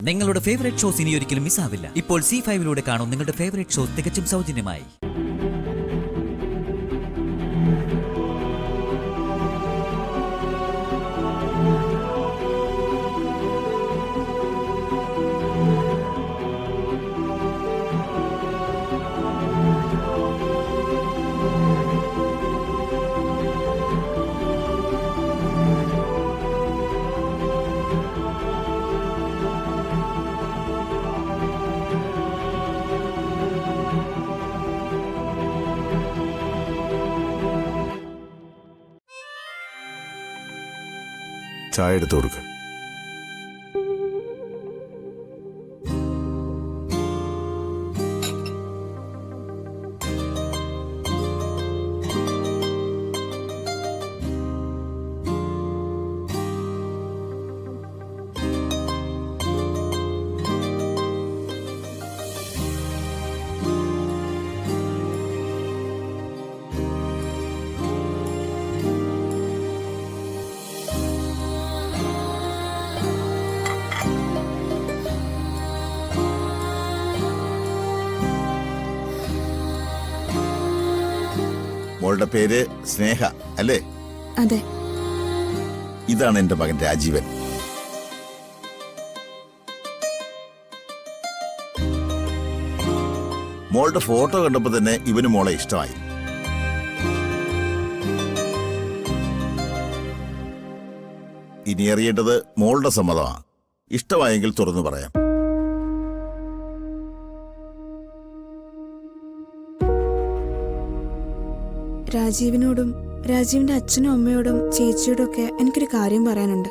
നിങ്ങളുടെ favourite shows ഇനി ഒരിക്കലും മിസ്സാവില്ല. ഇപ്പോൾ C5 കാണും നിങ്ങളുടെ ഫേവറേറ്റ് ഷോസ് തികച്ചും സൗജന്യമായി. ചായ എടുത്തു കൊടുക്ക്. മോളുടെ പേര് സ്നേഹ അല്ലേ? അതെ. ഇതാണ് എന്റെ മകൻ രാജീവൻ. മോളുടെ ഫോട്ടോ കണ്ടപ്പോ തന്നെ ഇവന് മോളെ ഇഷ്ടമായി. ഇനി അറിയേണ്ടത് മോളുടെ സമ്മതമാണ്. ഇഷ്ടമായെങ്കിൽ തുറന്നു പറയാം. രാജീവിനോടും രാജീവിന്റെ അച്ഛനും അമ്മയോടും ചേച്ചിയോടും ഒക്കെ എനിക്കൊരു കാര്യം പറയാനുണ്ട്.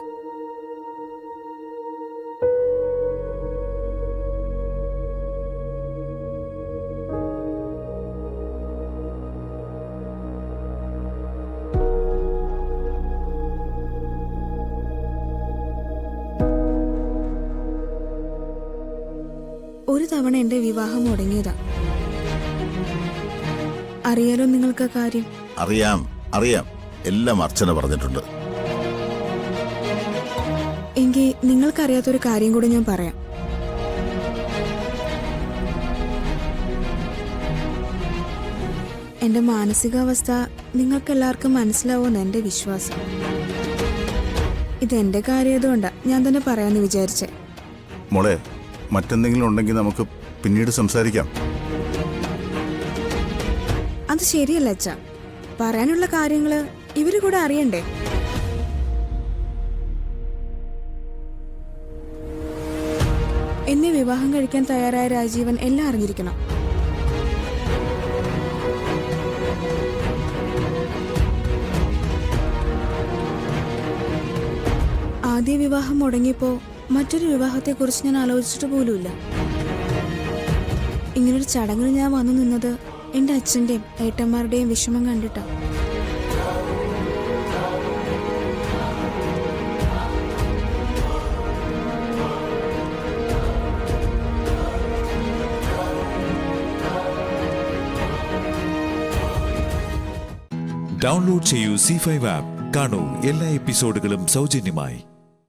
ഒരു തവണ എന്റെ വിവാഹം മുടങ്ങിയതാ. അറിയാലോ നിങ്ങൾക്ക് ആ കാര്യം? അറിയാം അറിയാം, എല്ലാം അർച്ചന പറഞ്ഞിട്ടുണ്ട്. എങ്കിൽ നിങ്ങൾക്കറിയാത്തൊരു കാര്യം കൂടി ഞാൻ പറയാം. എന്റെ മാനസികാവസ്ഥ നിങ്ങൾക്കെല്ലാവർക്കും മനസ്സിലാവുമെന്ന് എന്റെ വിശ്വാസം. ഇതെന്റെ കാര്യമായതുകൊണ്ടാ ഞാൻ തന്നെ പറയാന്ന് വിചാരിച്ചേ. മോളെ, മറ്റെന്തെങ്കിലും ഉണ്ടെങ്കിൽ നമുക്ക് പിന്നീട് സംസാരിക്കാം. അത് ശരിയല്ല അച്ഛാ. പറയാനുള്ള കാര്യങ്ങള് ഇവര് കൂടെ അറിയണ്ടേ? എന്നെ വിവാഹം കഴിക്കാൻ തയ്യാറായ രാജീവൻ എല്ലാം അറിഞ്ഞിരിക്കണം. ആദ്യ വിവാഹം മുടങ്ങിയപ്പോ മറ്റൊരു വിവാഹത്തെക്കുറിച്ച് ഞാൻ ആലോചിച്ചിട്ട് പോലുമില്ല. ഇങ്ങനൊരു ചടങ്ങിൽ ഞാൻ വന്നു നിന്നത് എന്റെ അച്ഛന്റെയും ഏട്ടന്മാരുടെയും വിഷമം കണ്ടിട്ടാ. ഡൗൺലോഡ് ചെയ്യൂ C5 ആപ്പ്. കാണൂ എല്ലാ എപ്പിസോഡുകളും സൗജന്യമായി.